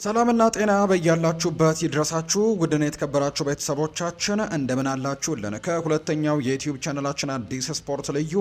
ሰላምና ጤና በያላችሁበት ይድረሳችሁ ውድና የተከበራችሁ ቤተሰቦቻችን እንደምን አላችሁልን? ከሁለተኛው የዩቲዩብ ቻናላችን አዲስ ስፖርት ልዩ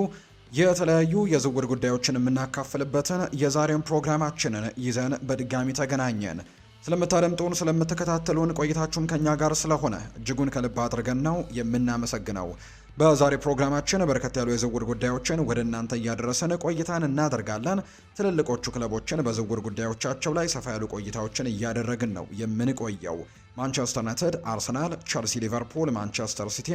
የተለያዩ የዝውውር ጉዳዮችን የምናካፍልበትን የዛሬውን ፕሮግራማችንን ይዘን በድጋሚ ተገናኘን። ስለምታደምጡን ስለምትከታተሉን ቆይታችሁም ከኛ ጋር ስለሆነ እጅጉን ከልብ አድርገን ነው የምናመሰግነው። በዛሬ ፕሮግራማችን በርከት ያሉ የዝውውር ጉዳዮችን ወደ እናንተ እያደረሰን ቆይታን እናደርጋለን። ትልልቆቹ ክለቦችን በዝውውር ጉዳዮቻቸው ላይ ሰፋ ያሉ ቆይታዎችን እያደረግን ነው የምንቆየው። ማንቸስተር ዩናይትድ፣ አርሰናል፣ ቸልሲ፣ ሊቨርፑል፣ ማንቸስተር ሲቲ፣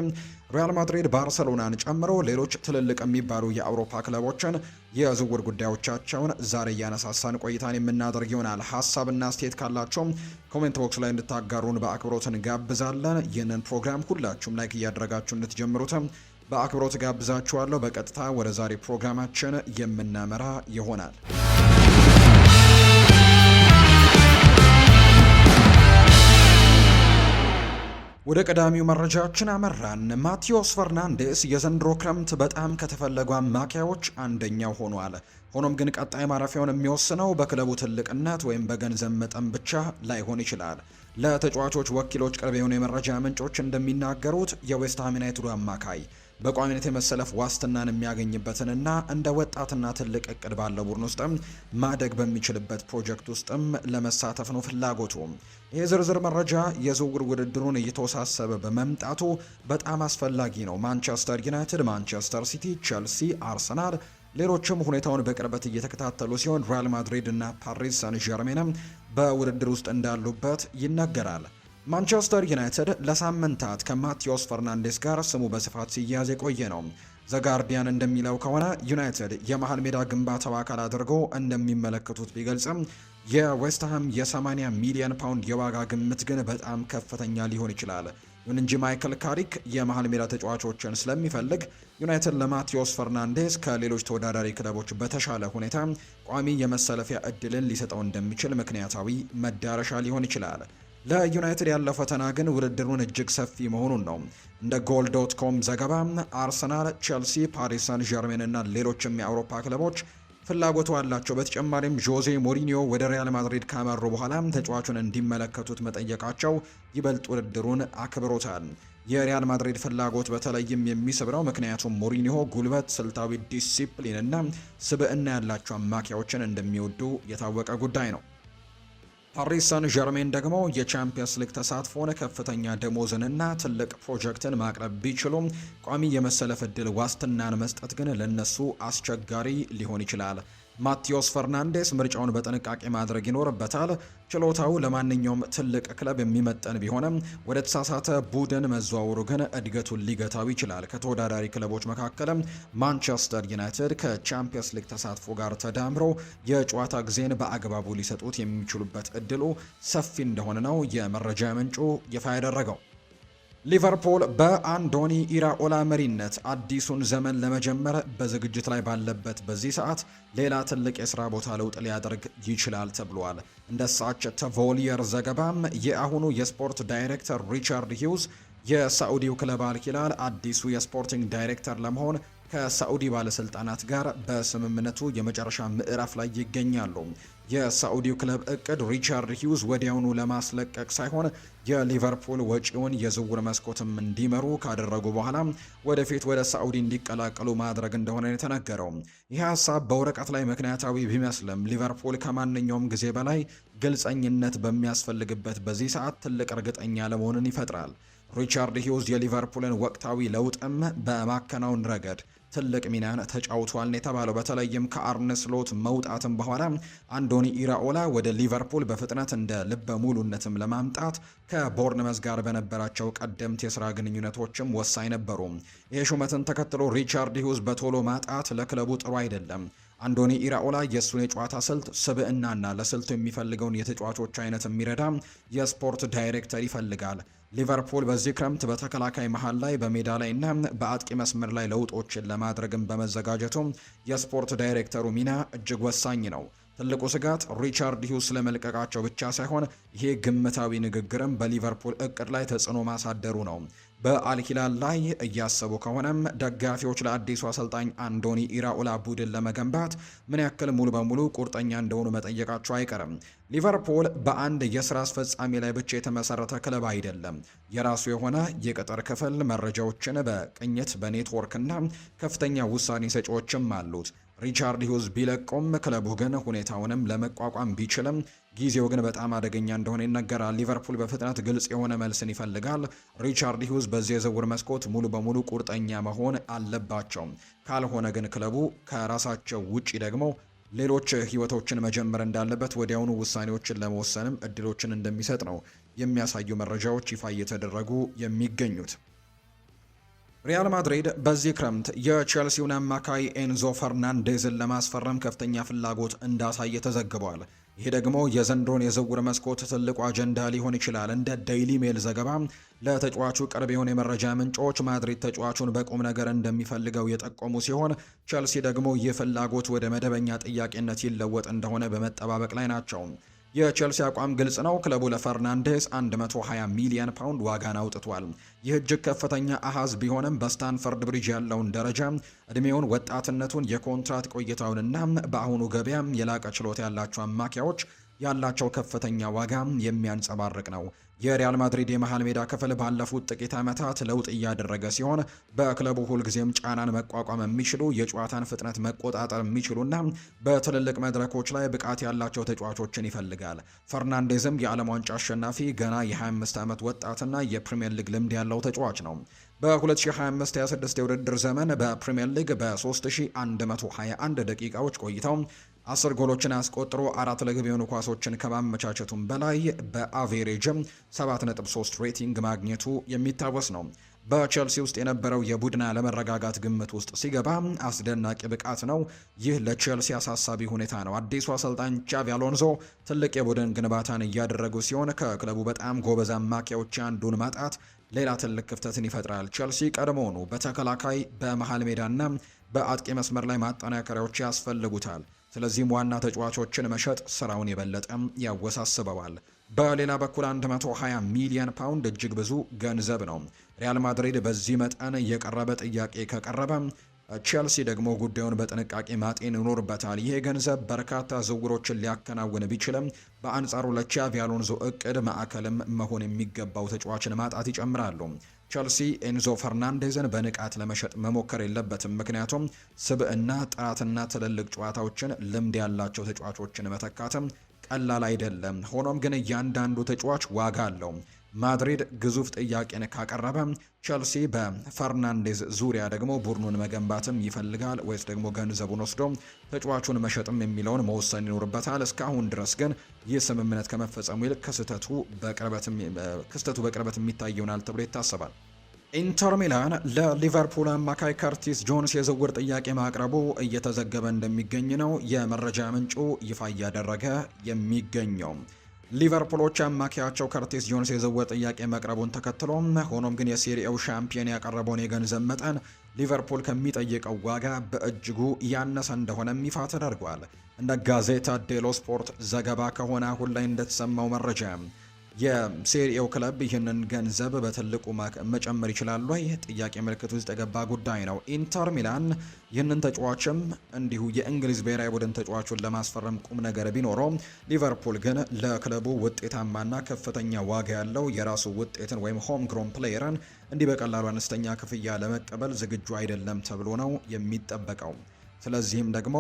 ሪያል ማድሪድ፣ ባርሰሎናን ጨምሮ ሌሎች ትልልቅ የሚባሉ የአውሮፓ ክለቦችን የዝውውር ጉዳዮቻቸውን ዛሬ እያነሳሳን ቆይታን የምናደርግ ይሆናል። ሀሳብና አስተያየት ካላቸውም ኮሜንት ቦክስ ላይ እንድታጋሩን በአክብሮት እንጋብዛለን። ይህንን ፕሮግራም ሁላችሁም ላይክ እያደረጋችሁ እንድትጀምሩትም በአክብሮት ጋብዛችኋለሁ። በቀጥታ ወደ ዛሬ ፕሮግራማችን የምናመራ ይሆናል። ወደ ቀዳሚው መረጃችን አመራን። ማቴዎስ ፈርናንዴስ የዘንድሮ ክረምት በጣም ከተፈለጉ አማካዮች አንደኛው ሆኗል። ሆኖም ግን ቀጣይ ማረፊያውን የሚወስነው በክለቡ ትልቅነት ወይም በገንዘብ መጠን ብቻ ላይሆን ይችላል። ለተጫዋቾች ወኪሎች ቅርብ የሆኑ የመረጃ ምንጮች እንደሚናገሩት የዌስትሃም ዩናይትዱ አማካይ በቋሚነት የመሰለፍ ዋስትናን የሚያገኝበትንና እንደ ወጣትና ትልቅ እቅድ ባለው ቡድን ውስጥም ማደግ በሚችልበት ፕሮጀክት ውስጥም ለመሳተፍ ነው ፍላጎቱ። ይህ ዝርዝር መረጃ የዝውውር ውድድሩን እየተወሳሰበ በመምጣቱ በጣም አስፈላጊ ነው። ማንቸስተር ዩናይትድ፣ ማንቸስተር ሲቲ፣ ቸልሲ፣ አርሰናል ሌሎችም ሁኔታውን በቅርበት እየተከታተሉ ሲሆን ሪያል ማድሪድ እና ፓሪስ ሳን ዠርሜንም በውድድር ውስጥ እንዳሉበት ይነገራል። ማንቸስተር ዩናይትድ ለሳምንታት ከማቴዎስ ፈርናንዴስ ጋር ስሙ በስፋት ሲያያዝ የቆየ ነው። ዘጋርዲያን እንደሚለው ከሆነ ዩናይትድ የመሃል ሜዳ ግንባታው አካል አድርጎ እንደሚመለከቱት ቢገልጽም የዌስትሃም የ80 ሚሊዮን ፓውንድ የዋጋ ግምት ግን በጣም ከፍተኛ ሊሆን ይችላል። ይሁን እንጂ ማይክል ካሪክ የመሃል ሜዳ ተጫዋቾችን ስለሚፈልግ ዩናይትድ ለማቴዎስ ፈርናንዴስ ከሌሎች ተወዳዳሪ ክለቦች በተሻለ ሁኔታ ቋሚ የመሰለፊያ እድልን ሊሰጠው እንደሚችል ምክንያታዊ መዳረሻ ሊሆን ይችላል። ለዩናይትድ ያለው ፈተና ግን ውድድሩን እጅግ ሰፊ መሆኑን ነው። እንደ ጎል.ኮም ዘገባ አርሰናል፣ ቼልሲ፣ ፓሪስ ሳን ዠርሜን እና ሌሎችም የአውሮፓ ክለቦች ፍላጎቱ አላቸው። በተጨማሪም ጆዜ ሞሪኒዮ ወደ ሪያል ማድሪድ ካመሩ በኋላ ተጫዋቹን እንዲመለከቱት መጠየቃቸው ይበልጥ ውድድሩን አክብሮታል። የሪያል ማድሪድ ፍላጎት በተለይም የሚስብረው ምክንያቱም ሞሪኒዮ ጉልበት፣ ስልታዊ ዲሲፕሊን እና ስብዕና ያላቸው አማካዮችን እንደሚወዱ የታወቀ ጉዳይ ነው። ፓሪስ ሳን ዠርሜን ደግሞ የቻምፒየንስ ሊግ ተሳትፎን፣ ከፍተኛ ደሞዝንና ትልቅ ፕሮጀክትን ማቅረብ ቢችሉም ቋሚ የመሰለፍ ዕድል ዋስትናን መስጠት ግን ለነሱ አስቸጋሪ ሊሆን ይችላል። ማቴዎስ ፈርናንዴስ ምርጫውን በጥንቃቄ ማድረግ ይኖርበታል። ችሎታው ለማንኛውም ትልቅ ክለብ የሚመጠን ቢሆንም ወደ ተሳሳተ ቡድን መዘዋወሩ ግን እድገቱን ሊገታው ይችላል። ከተወዳዳሪ ክለቦች መካከልም ማንቸስተር ዩናይትድ ከቻምፒየንስ ሊግ ተሳትፎ ጋር ተዳምሮ የጨዋታ ጊዜን በአግባቡ ሊሰጡት የሚችሉበት እድሉ ሰፊ እንደሆነ ነው የመረጃ ምንጩ ይፋ ያደረገው። ሊቨርፑል በአንዶኒ ኢራኦላ መሪነት አዲሱን ዘመን ለመጀመር በዝግጅት ላይ ባለበት በዚህ ሰዓት ሌላ ትልቅ የስራ ቦታ ለውጥ ሊያደርግ ይችላል ተብሏል። እንደ ሳቸተ ቮሊየር ዘገባም የአሁኑ የስፖርት ዳይሬክተር ሪቻርድ ሂውዝ የሳዑዲው ክለብ አልሂላል አዲሱ የስፖርቲንግ ዳይሬክተር ለመሆን ከሳዑዲ ባለስልጣናት ጋር በስምምነቱ የመጨረሻ ምዕራፍ ላይ ይገኛሉ። የሳዑዲው ክለብ እቅድ ሪቻርድ ሂውዝ ወዲያውኑ ለማስለቀቅ ሳይሆን የሊቨርፑል ወጪውን የዝውውር መስኮትም እንዲመሩ ካደረጉ በኋላ ወደፊት ወደ ሳዑዲ እንዲቀላቀሉ ማድረግ እንደሆነ የተነገረው። ይህ ሀሳብ በወረቀት ላይ ምክንያታዊ ቢመስልም ሊቨርፑል ከማንኛውም ጊዜ በላይ ግልጸኝነት በሚያስፈልግበት በዚህ ሰዓት ትልቅ እርግጠኛ ለመሆንን ይፈጥራል። ሪቻርድ ሂውዝ የሊቨርፑልን ወቅታዊ ለውጥም በማከናወን ረገድ ትልቅ ሚናን ተጫውቷል የተባለው በተለይም ከአርነ ስሎት መውጣትም በኋላ አንዶኒ ኢራኦላ ወደ ሊቨርፑል በፍጥነት እንደ ልበ ሙሉነትም ለማምጣት ከቦርንመዝ ጋር በነበራቸው ቀደምት የስራ ግንኙነቶችም ወሳኝ ነበሩ። ይህ ሹመትን ተከትሎ ሪቻርድ ሂውዝ በቶሎ ማጣት ለክለቡ ጥሩ አይደለም። አንዶኒ ኢራኦላ የእሱን የጨዋታ ስልት ስብዕናና ለስልቱ የሚፈልገውን የተጫዋቾች አይነት የሚረዳ የስፖርት ዳይሬክተር ይፈልጋል። ሊቨርፑል በዚህ ክረምት በተከላካይ መሃል ላይ በሜዳ ላይ እና በአጥቂ መስመር ላይ ለውጦችን ለማድረግም በመዘጋጀቱ የስፖርት ዳይሬክተሩ ሚና እጅግ ወሳኝ ነው። ትልቁ ስጋት ሪቻርድ ሂውዝ ስለመልቀቃቸው ብቻ ሳይሆን ይሄ ግምታዊ ንግግርም በሊቨርፑል እቅድ ላይ ተጽዕኖ ማሳደሩ ነው። በአልሂላል ላይ እያሰቡ ከሆነም ደጋፊዎች ለአዲሱ አሰልጣኝ አንዶኒ ኢራኦላ ቡድን ለመገንባት ምን ያክል ሙሉ በሙሉ ቁርጠኛ እንደሆኑ መጠየቃቸው አይቀርም። ሊቨርፑል በአንድ የስራ አስፈጻሚ ላይ ብቻ የተመሰረተ ክለብ አይደለም። የራሱ የሆነ የቅጥር ክፍል፣ መረጃዎችን በቅኝት በኔትወርክና ከፍተኛ ውሳኔ ሰጪዎችም አሉት። ሪቻርድ ሂውዝ ቢለቁም ክለቡ ግን ሁኔታውንም ለመቋቋም ቢችልም ጊዜው ግን በጣም አደገኛ እንደሆነ ይነገራል። ሊቨርፑል በፍጥነት ግልጽ የሆነ መልስን ይፈልጋል። ሪቻርድ ሂውዝ በዚህ የዝውውር መስኮት ሙሉ በሙሉ ቁርጠኛ መሆን አለባቸው። ካልሆነ ግን ክለቡ ከራሳቸው ውጪ ደግሞ ሌሎች ህይወቶችን መጀመር እንዳለበት ወዲያውኑ ውሳኔዎችን ለመወሰንም እድሎችን እንደሚሰጥ ነው የሚያሳዩ መረጃዎች ይፋ እየተደረጉ የሚገኙት። ሪያል ማድሪድ በዚህ ክረምት የቼልሲውን አማካይ ኤንዞ ፈርናንዴዝን ለማስፈረም ከፍተኛ ፍላጎት እንዳሳየ ተዘግቧል። ይህ ደግሞ የዘንድሮን የዝውውር መስኮት ትልቁ አጀንዳ ሊሆን ይችላል። እንደ ዴይሊ ሜል ዘገባ ለተጫዋቹ ቅርብ የሆኑ የመረጃ ምንጮች ማድሪድ ተጫዋቹን በቁም ነገር እንደሚፈልገው የጠቆሙ ሲሆን፣ ቼልሲ ደግሞ ይህ ፍላጎት ወደ መደበኛ ጥያቄነት ይለወጥ እንደሆነ በመጠባበቅ ላይ ናቸው። የቼልሲ አቋም ግልጽ ነው። ክለቡ ለፈርናንዴስ 120 ሚሊዮን ፓውንድ ዋጋን አውጥቷል። ይህ እጅግ ከፍተኛ አሃዝ ቢሆንም በስታንፈርድ ብሪጅ ያለውን ደረጃ፣ እድሜውን፣ ወጣትነቱን፣ የኮንትራት ቆይታውንና በአሁኑ ገበያ የላቀ ችሎታ ያላቸው አማካዮች ያላቸው ከፍተኛ ዋጋ የሚያንጸባርቅ ነው። የሪያል ማድሪድ የመሃል ሜዳ ክፍል ባለፉት ጥቂት ዓመታት ለውጥ እያደረገ ሲሆን በክለቡ ሁልጊዜም ጫናን መቋቋም የሚችሉ የጨዋታን ፍጥነት መቆጣጠር የሚችሉና በትልልቅ መድረኮች ላይ ብቃት ያላቸው ተጫዋቾችን ይፈልጋል። ፈርናንዴዝም የዓለም ዋንጫ አሸናፊ ገና የ25 ዓመት ወጣትና የፕሪምየር ሊግ ልምድ ያለው ተጫዋች ነው። በ2025-26 የውድድር ዘመን በፕሪምየር ሊግ በ3121 ደቂቃዎች ቆይተው 10 ጎሎችን አስቆጥሮ 4 ለግብ የሆኑ ኳሶችን ከማመቻቸቱም በላይ በአቬሬጅም 7.3 ሬቲንግ ማግኘቱ የሚታወስ ነው። በቼልሲ ውስጥ የነበረው የቡድን አለመረጋጋት ግምት ውስጥ ሲገባ አስደናቂ ብቃት ነው። ይህ ለቼልሲ አሳሳቢ ሁኔታ ነው። አዲሱ አሰልጣኝ ቻቪ አሎንዞ ትልቅ የቡድን ግንባታን እያደረጉ ሲሆን ከክለቡ በጣም ጎበዝ አማካዮች አንዱን ማጣት ሌላ ትልቅ ክፍተትን ይፈጥራል። ቼልሲ ቀድሞውኑ በተከላካይ በመሃል ሜዳና በአጥቂ መስመር ላይ ማጠናከሪያዎች ያስፈልጉታል። ስለዚህም ዋና ተጫዋቾችን መሸጥ ስራውን የበለጠ ያወሳስበዋል። በሌላ በኩል 120 ሚሊዮን ፓውንድ እጅግ ብዙ ገንዘብ ነው። ሪያል ማድሪድ በዚህ መጠን የቀረበ ጥያቄ ከቀረበ ቼልሲ ደግሞ ጉዳዩን በጥንቃቄ ማጤን ይኖርበታል። ይሄ ገንዘብ በርካታ ዝውውሮችን ሊያከናውን ቢችልም በአንጻሩ ለቻቪ አሎንዞ እቅድ ማዕከልም መሆን የሚገባው ተጫዋችን ማጣት ይጨምራሉ። ቼልሲ ኤንዞ ፈርናንዴዝን በንቃት ለመሸጥ መሞከር የለበትም። ምክንያቱም ስብዕና፣ ጥራትና ትልልቅ ጨዋታዎችን ልምድ ያላቸው ተጫዋቾችን መተካትም ቀላል አይደለም። ሆኖም ግን እያንዳንዱ ተጫዋች ዋጋ አለው። ማድሪድ ግዙፍ ጥያቄን ካቀረበ ቼልሲ በፈርናንዴዝ ዙሪያ ደግሞ ቡድኑን መገንባትም ይፈልጋል ወይስ ደግሞ ገንዘቡን ወስዶ ተጫዋቹን መሸጥም የሚለውን መወሰን ይኖርበታል። እስካሁን ድረስ ግን ይህ ስምምነት ከመፈጸሙ ይልቅ ክስተቱ በቅርበት የሚታይ ይሆናል ተብሎ ይታሰባል። ኢንተር ሚላን ለሊቨርፑል አማካይ ከርቲስ ጆንስ የዝውውር ጥያቄ ማቅረቡ እየተዘገበ እንደሚገኝ ነው የመረጃ ምንጩ ይፋ እያደረገ የሚገኘው። ሊቨርፑሎች አማካያቸው ከርቲስ ጆንስ የዝውውር ጥያቄ መቅረቡን ተከትሎ ሆኖም ግን የሴሪኤው ሻምፒዮን ያቀረበውን የገንዘብ መጠን ሊቨርፑል ከሚጠይቀው ዋጋ በእጅጉ ያነሰ እንደሆነም ይፋ ተደርጓል። እንደ ጋዜታ ዴሎ ስፖርት ዘገባ ከሆነ አሁን ላይ እንደተሰማው መረጃ የሴሪኤው ክለብ ይህንን ገንዘብ በትልቁ መጨመር ይችላሉ። ይህ ጥያቄ ምልክት ውስጥ የገባ ጉዳይ ነው። ኢንተር ሚላን ይህንን ተጫዋችም እንዲሁ የእንግሊዝ ብሔራዊ ቡድን ተጫዋቹን ለማስፈረም ቁም ነገር ቢኖረው፣ ሊቨርፑል ግን ለክለቡ ውጤታማና ከፍተኛ ዋጋ ያለው የራሱ ውጤትን ወይም ሆም ግሮን ፕሌየርን እንዲህ በቀላሉ አነስተኛ ክፍያ ለመቀበል ዝግጁ አይደለም ተብሎ ነው የሚጠበቀው። ስለዚህም ደግሞ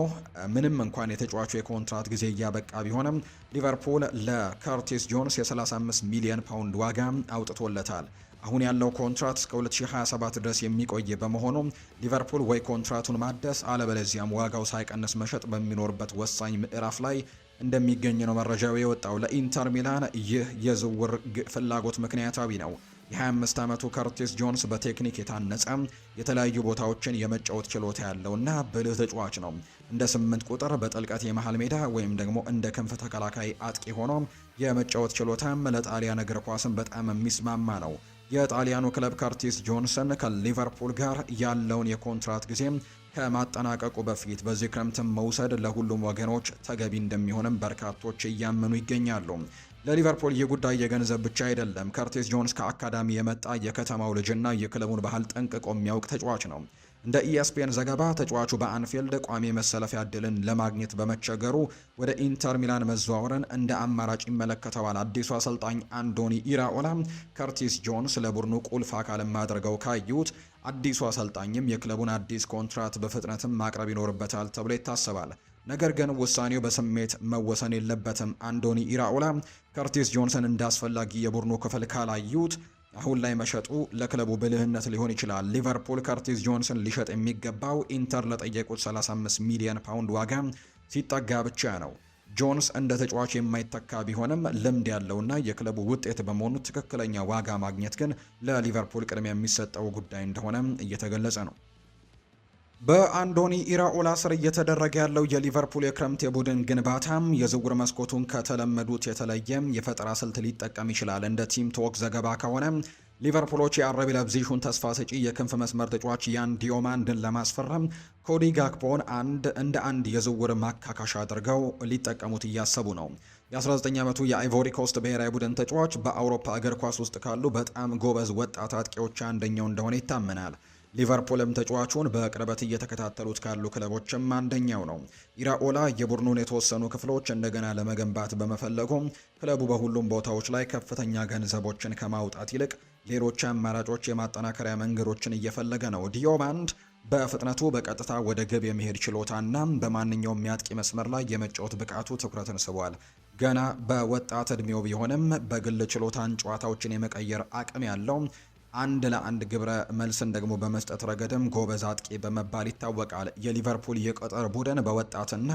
ምንም እንኳን የተጫዋቹ የኮንትራት ጊዜ እያበቃ ቢሆንም ሊቨርፑል ለከርቲስ ጆንስ የ35 ሚሊዮን ፓውንድ ዋጋ አውጥቶለታል። አሁን ያለው ኮንትራት እስከ 2027 ድረስ የሚቆይ በመሆኑ ሊቨርፑል ወይ ኮንትራቱን ማደስ አለበለዚያም ዋጋው ሳይቀንስ መሸጥ በሚኖርበት ወሳኝ ምዕራፍ ላይ እንደሚገኝ ነው መረጃው የወጣው። ለኢንተር ሚላን ይህ የዝውውር ፍላጎት ምክንያታዊ ነው። የ25 ዓመቱ ከርቲስ ጆንስ በቴክኒክ የታነጸ የተለያዩ ቦታዎችን የመጫወት ችሎታ ያለውና ብልህ ተጫዋች ነው። እንደ 8 ቁጥር በጥልቀት የመሃል ሜዳ ወይም ደግሞ እንደ ክንፍ ተከላካይ አጥቂ ሆኖ የመጫወት ችሎታም ለጣሊያን እግር ኳስን በጣም የሚስማማ ነው። የጣሊያኑ ክለብ ከርቲስ ጆንስን ከሊቨርፑል ጋር ያለውን የኮንትራት ጊዜ ከማጠናቀቁ በፊት በዚህ ክረምትም መውሰድ ለሁሉም ወገኖች ተገቢ እንደሚሆንም በርካቶች እያመኑ ይገኛሉ። ለሊቨርፑል ይህ ጉዳይ የገንዘብ ብቻ አይደለም። ከርቲስ ጆንስ ከአካዳሚ የመጣ የከተማው ልጅና የክለቡን ባህል ጠንቅቆ የሚያውቅ ተጫዋች ነው። እንደ ኢኤስፒኤን ዘገባ ተጫዋቹ በአንፊልድ ቋሚ መሰለፊያ ዕድልን ለማግኘት በመቸገሩ ወደ ኢንተር ሚላን መዘዋወርን እንደ አማራጭ ይመለከተዋል። አዲሱ አሰልጣኝ አንዶኒ ኢራኦላ ከርቲስ ጆንስ ለቡድኑ ቁልፍ አካልም አድርገው ካዩት አዲሱ አሰልጣኝም የክለቡን አዲስ ኮንትራት በፍጥነትም ማቅረብ ይኖርበታል ተብሎ ይታሰባል። ነገር ግን ውሳኔው በስሜት መወሰን የለበትም። አንዶኒ ኢራኦላ ከርቲስ ጆንስን እንዳስፈላጊ የቡድኑ ክፍል ካላዩት አሁን ላይ መሸጡ ለክለቡ ብልህነት ሊሆን ይችላል። ሊቨርፑል ከርቲስ ጆንስን ሊሸጥ የሚገባው ኢንተር ለጠየቁት 35 ሚሊዮን ፓውንድ ዋጋ ሲጠጋ ብቻ ነው። ጆንስ እንደ ተጫዋች የማይተካ ቢሆንም ልምድ ያለውና የክለቡ ውጤት በመሆኑ ትክክለኛ ዋጋ ማግኘት ግን ለሊቨርፑል ቅድሚያ የሚሰጠው ጉዳይ እንደሆነ እየተገለጸ ነው። በአንዶኒ ኢራኦላ ስር እየተደረገ ያለው የሊቨርፑል የክረምት የቡድን ግንባታም የዝውውር መስኮቱን ከተለመዱት የተለየ የፈጠራ ስልት ሊጠቀም ይችላል። እንደ ቲም ቶክ ዘገባ ከሆነ ሊቨርፑሎች የአረቢ ለብዚሹን ተስፋ ሰጪ የክንፍ መስመር ተጫዋች ያን ዲዮማንድን ለማስፈረም ኮዲ ጋክፖን እንደ አንድ የዝውውር ማካካሻ አድርገው ሊጠቀሙት እያሰቡ ነው። የ19 ዓመቱ የአይቮሪ ኮስት ብሔራዊ ቡድን ተጫዋች በአውሮፓ እግር ኳስ ውስጥ ካሉ በጣም ጎበዝ ወጣት አጥቂዎች አንደኛው እንደሆነ ይታመናል። ሊቨርፑልም ተጫዋቹን በቅርበት እየተከታተሉት ካሉ ክለቦችም አንደኛው ነው። ኢራኦላ የቡድኑን የተወሰኑ ክፍሎች እንደገና ለመገንባት በመፈለጉ ክለቡ በሁሉም ቦታዎች ላይ ከፍተኛ ገንዘቦችን ከማውጣት ይልቅ ሌሎች አማራጮች የማጠናከሪያ መንገዶችን እየፈለገ ነው። ዲዮማንድ በፍጥነቱ በቀጥታ ወደ ግብ የመሄድ ችሎታና በማንኛውም የአጥቂ መስመር ላይ የመጫወት ብቃቱ ትኩረትን ስቧል። ገና በወጣት ዕድሜው ቢሆንም በግል ችሎታን ጨዋታዎችን የመቀየር አቅም ያለው አንድ ለአንድ ግብረ መልስን ደግሞ በመስጠት ረገድም ጎበዝ አጥቂ በመባል ይታወቃል። የሊቨርፑል የቅጥር ቡድን በወጣትና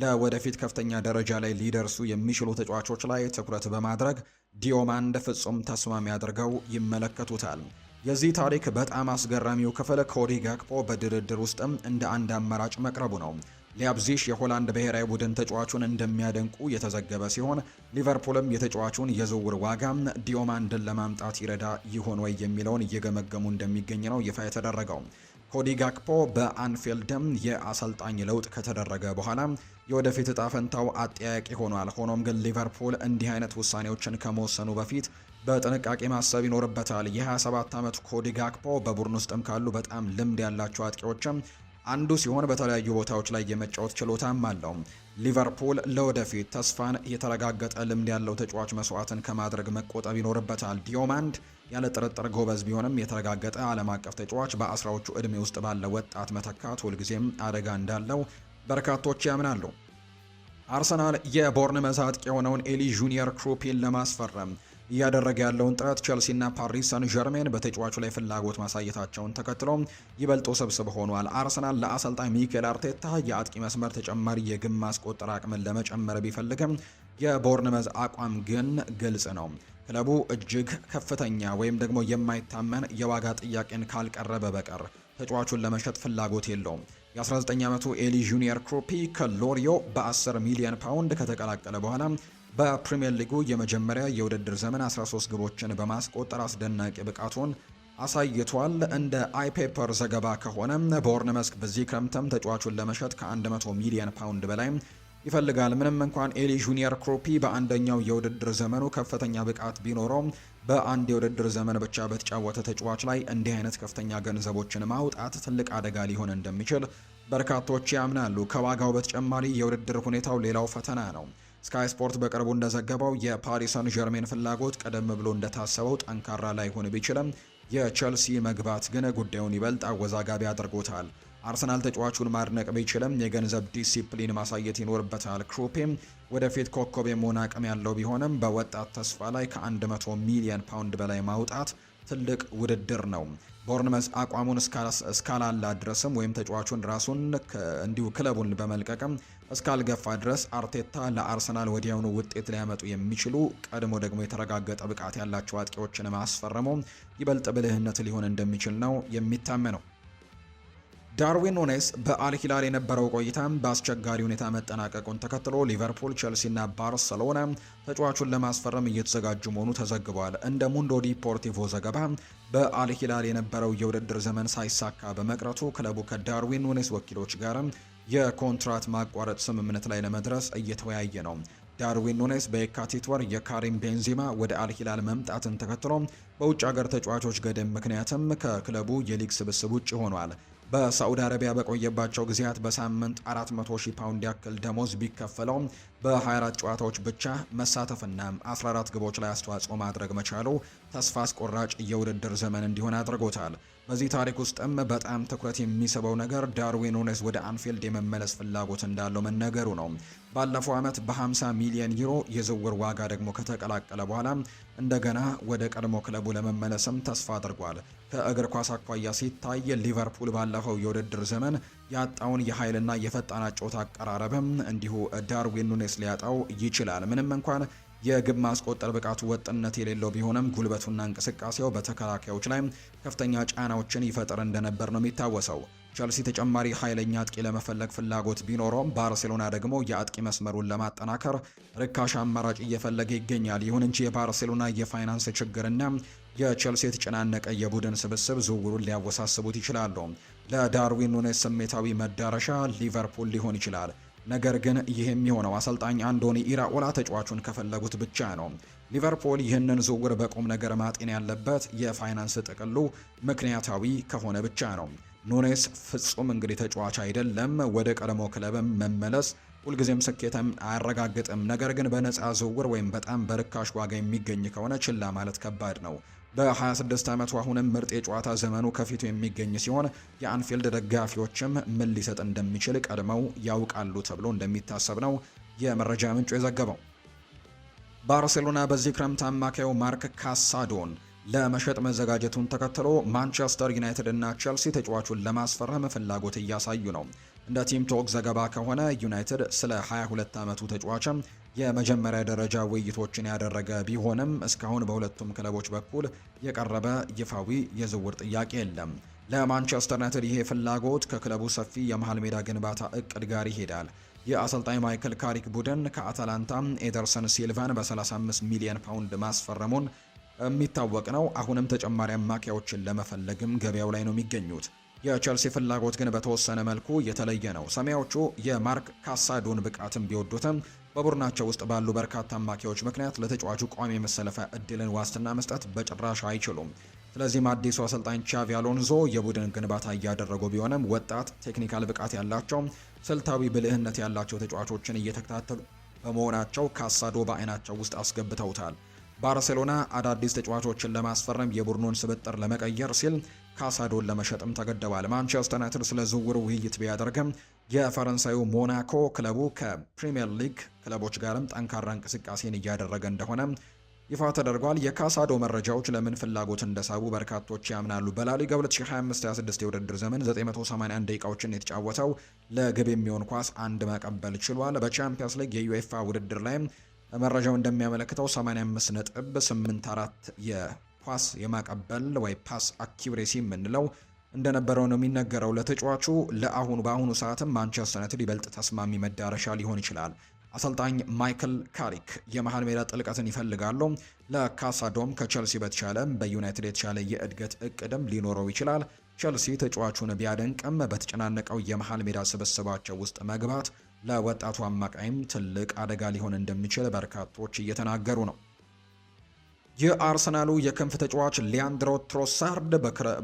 ለወደፊት ከፍተኛ ደረጃ ላይ ሊደርሱ የሚችሉ ተጫዋቾች ላይ ትኩረት በማድረግ ዲዮማንድ ፍጹም ተስማሚ አድርገው ይመለከቱታል። የዚህ ታሪክ በጣም አስገራሚው ክፍል ኮዲ ጋክፖ በድርድር ውስጥም እንደ አንድ አማራጭ መቅረቡ ነው። ሊያብዚሽ የሆላንድ ብሔራዊ ቡድን ተጫዋቹን እንደሚያደንቁ የተዘገበ ሲሆን ሊቨርፑልም የተጫዋቹን የዝውውር ዋጋ ዲዮማንድን ለማምጣት ይረዳ ይሆን ወይ የሚለውን እየገመገሙ እንደሚገኝ ነው ይፋ የተደረገው። ኮዲ ጋክፖ በአንፊልድም የአሰልጣኝ ለውጥ ከተደረገ በኋላ የወደፊት እጣ ፈንታው አጠያቂ ሆኗል። ሆኖም ግን ሊቨርፑል እንዲህ አይነት ውሳኔዎችን ከመወሰኑ በፊት በጥንቃቄ ማሰብ ይኖርበታል። የ27 ዓመቱ ኮዲ ጋክፖ በቡድን ውስጥም ካሉ በጣም ልምድ ያላቸው አጥቂዎችም አንዱ ሲሆን በተለያዩ ቦታዎች ላይ የመጫወት ችሎታም አለው። ሊቨርፑል ለወደፊት ተስፋን የተረጋገጠ ልምድ ያለው ተጫዋች መስዋዕትን ከማድረግ መቆጠብ ይኖርበታል። ዲዮማንድ ያለ ጥርጥር ጎበዝ ቢሆንም የተረጋገጠ ዓለም አቀፍ ተጫዋች በአስራዎቹ ዕድሜ ውስጥ ባለ ወጣት መተካት ሁልጊዜም አደጋ እንዳለው በርካቶች ያምናሉ። አርሰናል የቦርንመዝ አጥቂ የሆነውን ኤሊ ጁኒየር ክሩፒን ለማስፈረም እያደረገ ያለውን ጥረት ቼልሲና ፓሪስ ሰን ዠርሜን በተጫዋቹ ላይ ፍላጎት ማሳየታቸውን ተከትሎ ይበልጥ ውስብስብ ሆኗል። አርሰናል ለአሰልጣኝ ሚኬል አርቴታ የአጥቂ መስመር ተጨማሪ የግብ ማስቆጠር አቅምን ለመጨመር ቢፈልግም የቦርንመዝ አቋም ግን ግልጽ ነው። ክለቡ እጅግ ከፍተኛ ወይም ደግሞ የማይታመን የዋጋ ጥያቄን ካልቀረበ በቀር ተጫዋቹን ለመሸጥ ፍላጎት የለውም። የ19 ዓመቱ ኤሊ ጁኒየር ክሩፒ ከሎሪዮ በ10 ሚሊዮን ፓውንድ ከተቀላቀለ በኋላ በፕሪሚየር ሊጉ የመጀመሪያ የውድድር ዘመን 13 ግቦችን በማስቆጠር አስደናቂ ብቃቱን አሳይቷል። እንደ አይፔፐር ዘገባ ከሆነ ቦርንመዝ በዚህ ክረምትም ተጫዋቹን ለመሸጥ ከ100 ሚሊዮን ፓውንድ በላይ ይፈልጋል። ምንም እንኳን ኤሊ ጁኒየር ክሩፒ በአንደኛው የውድድር ዘመኑ ከፍተኛ ብቃት ቢኖረውም በአንድ የውድድር ዘመን ብቻ በተጫወተ ተጫዋች ላይ እንዲህ አይነት ከፍተኛ ገንዘቦችን ማውጣት ትልቅ አደጋ ሊሆን እንደሚችል በርካቶች ያምናሉ። ከዋጋው በተጨማሪ የውድድር ሁኔታው ሌላው ፈተና ነው። ስካይ ስፖርት በቅርቡ እንደዘገበው የፓሪስ ሰን ዠርሜን ፍላጎት ቀደም ብሎ እንደታሰበው ጠንካራ ላይሆን ቢችልም የቼልሲ መግባት ግን ጉዳዩን ይበልጥ አወዛጋቢ አድርጎታል። አርሰናል ተጫዋቹን ማድነቅ ቢችልም የገንዘብ ዲሲፕሊን ማሳየት ይኖርበታል። ክሩፔም ወደፊት ኮከብ የመሆን አቅም ያለው ቢሆንም በወጣት ተስፋ ላይ ከ100 ሚሊዮን ፓውንድ በላይ ማውጣት ትልቅ ውድድር ነው። ቦርንመዝ አቋሙን እስካላላ ድረስም ወይም ተጫዋቹን ራሱን እንዲሁ ክለቡን በመልቀቅም እስካልገፋ ድረስ አርቴታ ለአርሰናል ወዲያውኑ ውጤት ሊያመጡ የሚችሉ ቀድሞ ደግሞ የተረጋገጠ ብቃት ያላቸው አጥቂዎችን ማስፈረሙ ይበልጥ ብልህነት ሊሆን እንደሚችል ነው የሚታመነው። ዳርዊን ኑኔዝ በአል ሂላል የነበረው ቆይታም በአስቸጋሪ ሁኔታ መጠናቀቁን ተከትሎ ሊቨርፑል፣ ቸልሲና ባርሰሎና ተጫዋቹን ለማስፈረም እየተዘጋጁ መሆኑ ተዘግቧል። እንደ ሙንዶ ዲፖርቲቮ ዘገባ በአል ሂላል የነበረው የውድድር ዘመን ሳይሳካ በመቅረቱ ክለቡ ከዳርዊን ኑኔዝ ወኪሎች ጋርም የኮንትራት ማቋረጥ ስምምነት ላይ ለመድረስ እየተወያየ ነው። ዳርዊን ኑኔዝ በየካቲት ወር የካሪም ቤንዚማ ወደ አልሂላል መምጣትን ተከትሎ በውጭ ሀገር ተጫዋቾች ገደብ ምክንያትም ከክለቡ የሊግ ስብስብ ውጭ ሆኗል። በሳዑዲ አረቢያ በቆየባቸው ጊዜያት በሳምንት 400,000 ፓውንድ ያክል ደሞዝ ቢከፈለው በ24 ጨዋታዎች ብቻ መሳተፍና 14 ግቦች ላይ አስተዋጽኦ ማድረግ መቻሉ ተስፋ አስቆራጭ የውድድር ዘመን እንዲሆን አድርጎታል። በዚህ ታሪክ ውስጥም በጣም ትኩረት የሚስበው ነገር ዳርዊን ኑኔዝ ወደ አንፊልድ የመመለስ ፍላጎት እንዳለው መነገሩ ነው። ባለፈው ዓመት በ50 ሚሊዮን ዩሮ የዝውውር ዋጋ ደግሞ ከተቀላቀለ በኋላ እንደገና ወደ ቀድሞ ክለቡ ለመመለስም ተስፋ አድርጓል። ከእግር ኳስ አኳያ ሲታይ ሊቨርፑል ባለፈው የውድድር ዘመን ያጣውን የኃይልና የፈጣን ጨዋታ አቀራረብም እንዲሁ ዳርዊን ኑኔዝ ሊያጣው ይችላል። ምንም እንኳን የግብ ማስቆጠር ብቃቱ ወጥነት የሌለው ቢሆንም ጉልበቱና እንቅስቃሴው በተከላካዮች ላይ ከፍተኛ ጫናዎችን ይፈጥር እንደነበር ነው የሚታወሰው። ቸልሲ ተጨማሪ ኃይለኛ አጥቂ ለመፈለግ ፍላጎት ቢኖረውም ባርሴሎና ደግሞ የአጥቂ መስመሩን ለማጠናከር ርካሽ አማራጭ እየፈለገ ይገኛል። ይሁን እንጂ የባርሴሎና የፋይናንስ ችግርና የቸልሲ የተጨናነቀ የቡድን ስብስብ ዝውውሩን ሊያወሳስቡት ይችላሉ። ለዳርዊን ኑኔዝ ስሜታዊ መዳረሻ ሊቨርፑል ሊሆን ይችላል። ነገር ግን ይህ የሚሆነው አሰልጣኝ አንዶኒ ኢራኦላ ተጫዋቹን ከፈለጉት ብቻ ነው። ሊቨርፑል ይህንን ዝውውር በቁም ነገር ማጤን ያለበት የፋይናንስ ጥቅሉ ምክንያታዊ ከሆነ ብቻ ነው። ኑኔዝ ፍጹም እንግዲህ ተጫዋች አይደለም። ወደ ቀድሞ ክለብም መመለስ ሁልጊዜም ስኬትም አያረጋግጥም። ነገር ግን በነፃ ዝውውር ወይም በጣም በርካሽ ዋጋ የሚገኝ ከሆነ ችላ ማለት ከባድ ነው። በ26 ዓመቱ አሁንም ምርጥ የጨዋታ ዘመኑ ከፊቱ የሚገኝ ሲሆን የአንፊልድ ደጋፊዎችም ምን ሊሰጥ እንደሚችል ቀድመው ያውቃሉ ተብሎ እንደሚታሰብ ነው የመረጃ ምንጩ የዘገበው። ባርሴሎና በዚህ ክረምት አማካዩ ማርክ ካሳዶን ለመሸጥ መዘጋጀቱን ተከትሎ ማንቸስተር ዩናይትድ እና ቸልሲ ተጫዋቹን ለማስፈረም ፍላጎት እያሳዩ ነው። እንደ ቲም ቶክ ዘገባ ከሆነ ዩናይትድ ስለ 22 ዓመቱ ተጫዋችም የመጀመሪያ ደረጃ ውይይቶችን ያደረገ ቢሆንም እስካሁን በሁለቱም ክለቦች በኩል የቀረበ ይፋዊ የዝውውር ጥያቄ የለም። ለማንቸስተር ዩናይትድ ይሄ ፍላጎት ከክለቡ ሰፊ የመሃል ሜዳ ግንባታ እቅድ ጋር ይሄዳል። የአሰልጣኝ ማይክል ካሪክ ቡድን ከአታላንታ ኤደርሰን ሲልቫን በ35 ሚሊዮን ፓውንድ ማስፈረሙን የሚታወቅ ነው። አሁንም ተጨማሪ አማካዮችን ለመፈለግም ገበያው ላይ ነው የሚገኙት። የቸልሲ ፍላጎት ግን በተወሰነ መልኩ የተለየ ነው። ሰማያዎቹ የማርክ ካሳዶን ብቃትን ቢወዱትም በቡድናቸው ውስጥ ባሉ በርካታ አማካዮች ምክንያት ለተጫዋቹ ቋሚ የመሰለፊያ እድልን ዋስትና መስጠት በጭራሽ አይችሉም። ስለዚህም አዲሱ አሰልጣኝ ቻቪ አሎንዞ የቡድን ግንባታ እያደረጉ ቢሆንም ወጣት ቴክኒካል ብቃት ያላቸው ስልታዊ ብልህነት ያላቸው ተጫዋቾችን እየተከታተሉ በመሆናቸው ካሳዶ በአይናቸው ውስጥ አስገብተውታል። ባርሴሎና አዳዲስ ተጫዋቾችን ለማስፈረም የቡድኑን ስብጥር ለመቀየር ሲል ካሳዶን ለመሸጥም ተገደዋል። ማንቸስተር ዩናይትድ ስለ ዝውውሩ ውይይት ቢያደርግም የፈረንሳዩ ሞናኮ ክለቡ ከፕሪሚየር ሊግ ክለቦች ጋርም ጠንካራ እንቅስቃሴን እያደረገ እንደሆነ ይፋ ተደርጓል። የካሳዶ መረጃዎች ለምን ፍላጎት እንደሳቡ በርካቶች ያምናሉ። በላሊጋ 2025-26 የውድድር ዘመን 981 ደቂቃዎችን የተጫወተው ለግብ የሚሆን ኳስ አንድ መቀበል ችሏል። በቻምፒየንስ ሊግ የዩኤፋ ውድድር ላይ መረጃው እንደሚያመለክተው 85.84 የኳስ የማቀበል ወይ ፓስ አኪውሬሲ የምንለው እንደነበረው ነው የሚነገረው። ለተጫዋቹ በአሁኑ ሰዓትም ማንቸስተር ዩናይትድ ይበልጥ ተስማሚ መዳረሻ ሊሆን ይችላል። አሰልጣኝ ማይክል ካሪክ የመሃል ሜዳ ጥልቀትን ይፈልጋሉ። ለካሳዶም ከቸልሲ በተሻለ በዩናይትድ የተሻለ የእድገት እቅድም ሊኖረው ይችላል። ቸልሲ ተጫዋቹን ቢያደንቅም በተጨናነቀው የመሃል ሜዳ ስብስባቸው ውስጥ መግባት ለወጣቱ አማካይም ትልቅ አደጋ ሊሆን እንደሚችል በርካቶች እየተናገሩ ነው። የአርሰናሉ የክንፍ ተጫዋች ሊያንድሮ ትሮሳርድ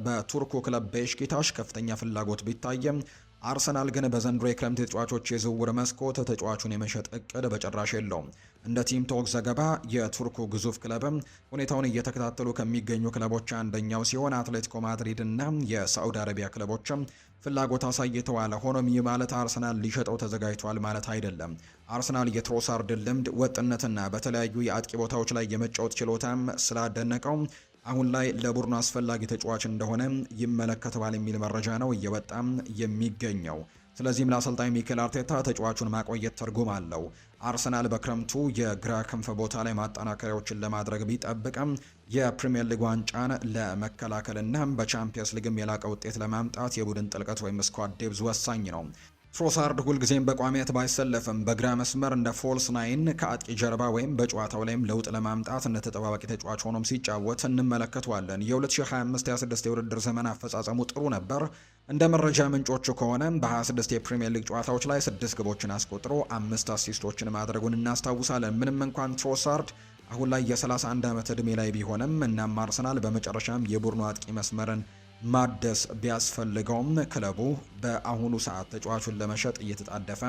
በቱርኩ ክለብ ቤሽኪታሽ ከፍተኛ ፍላጎት ቢታየም አርሰናል ግን በዘንድሮ የክረምት ተጫዋቾች የዝውውር መስኮት ተጫዋቹን የመሸጥ እቅድ በጭራሽ የለውም። እንደ ቲም ቶክ ዘገባ የቱርኩ ግዙፍ ክለብም ሁኔታውን እየተከታተሉ ከሚገኙ ክለቦች አንደኛው ሲሆን አትሌቲኮ ማድሪድ እና የሳዑዲ አረቢያ ክለቦችም ፍላጎት አሳይተዋል። ሆኖም ይህ ማለት አርሰናል ሊሸጠው ተዘጋጅቷል ማለት አይደለም። አርሰናል የትሮሳርድን ልምድ፣ ወጥነትና በተለያዩ የአጥቂ ቦታዎች ላይ የመጫወት ችሎታም ስላደነቀው አሁን ላይ ለቡድኑ አስፈላጊ ተጫዋች እንደሆነ ይመለከተዋል የሚል መረጃ ነው እየወጣም የሚገኘው። ስለዚህም ለአሰልጣኝ ሚኬል አርቴታ ተጫዋቹን ማቆየት ትርጉም አለው። አርሰናል በክረምቱ የግራ ክንፍ ቦታ ላይ ማጠናከሪያዎችን ለማድረግ ቢጠብቅም የፕሪሚየር ሊግ ዋንጫን ለመከላከልና በቻምፒየንስ ሊግም የላቀ ውጤት ለማምጣት የቡድን ጥልቀት ወይም ስኳድ ዴፕዝ ወሳኝ ነው። ትሮሳርድ ሁልጊዜም በቋሚነት ባይሰለፍም በግራ መስመር እንደ ፎልስ ናይን ከአጥቂ ጀርባ ወይም በጨዋታው ላይም ለውጥ ለማምጣት እንደ ተጠባባቂ ተጫዋች ሆኖም ሲጫወት እንመለከተዋለን። የ2025-26 የውድድር ዘመን አፈጻጸሙ ጥሩ ነበር። እንደ መረጃ ምንጮቹ ከሆነ በ26 የፕሪሚየር ሊግ ጨዋታዎች ላይ 6 ግቦችን አስቆጥሮ 5 አሲስቶችን ማድረጉን እናስታውሳለን። ምንም እንኳን ትሮሳርድ አሁን ላይ የ31 ዓመት ዕድሜ ላይ ቢሆንም እናም አርሰናል በመጨረሻም የቡድኑ አጥቂ መስመርን ማደስ ቢያስፈልገውም ክለቡ በአሁኑ ሰዓት ተጫዋቹን ለመሸጥ እየተጣደፈ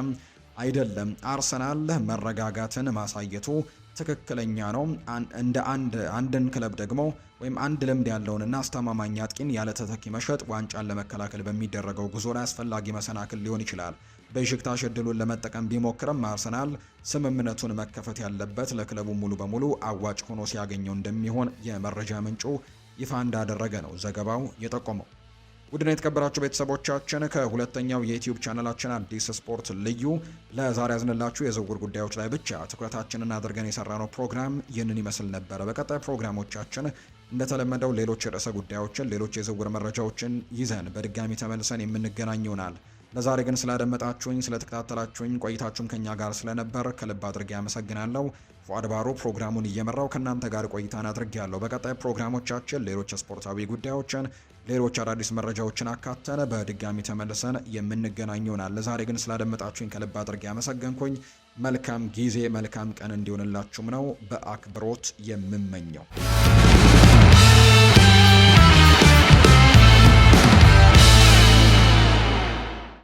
አይደለም። አርሰናል መረጋጋትን ማሳየቱ ትክክለኛ ነው። እንደ አንድን ክለብ ደግሞ ወይም አንድ ልምድ ያለውንና አስተማማኝ አጥቂን ያለ ተተኪ መሸጥ ዋንጫን ለመከላከል በሚደረገው ጉዞ ላይ አስፈላጊ መሰናክል ሊሆን ይችላል። በቤሺክታሽ እድሉን ለመጠቀም ቢሞክርም አርሰናል ስምምነቱን መከፈት ያለበት ለክለቡ ሙሉ በሙሉ አዋጭ ሆኖ ሲያገኘው እንደሚሆን የመረጃ ምንጩ ይፋ እንዳደረገ ነው ዘገባው የጠቆመው። ውድና የተከበራችሁ ቤተሰቦቻችን ከሁለተኛው የዩቲዩብ ቻናላችን አዲስ ስፖርት ልዩ ለዛሬ ያዝንላችሁ የዝውውር ጉዳዮች ላይ ብቻ ትኩረታችንን አድርገን የሰራነው ፕሮግራም ይህንን ይመስል ነበረ። በቀጣይ ፕሮግራሞቻችን እንደተለመደው ሌሎች ርዕሰ ጉዳዮችን፣ ሌሎች የዝውውር መረጃዎችን ይዘን በድጋሚ ተመልሰን የምንገናኝ ይሆናል። ለዛሬ ግን ስላደመጣችሁኝ፣ ስለተከታተላችሁኝ ቆይታችሁም ከኛ ጋር ስለነበር ከልብ አድርጌ አመሰግናለሁ። ፉአድ ባሮ ፕሮግራሙን እየመራው ከእናንተ ጋር ቆይታን አድርጌያለሁ። በቀጣይ ፕሮግራሞቻችን ሌሎች ስፖርታዊ ጉዳዮችን፣ ሌሎች አዳዲስ መረጃዎችን አካተን በድጋሚ ተመልሰን የምንገናኝ ይሆናል። ለዛሬ ግን ስላደመጣችሁኝ ከልብ አድርጌ አመሰግንኩኝ። መልካም ጊዜ፣ መልካም ቀን እንዲሆንላችሁም ነው በአክብሮት የምመኘው።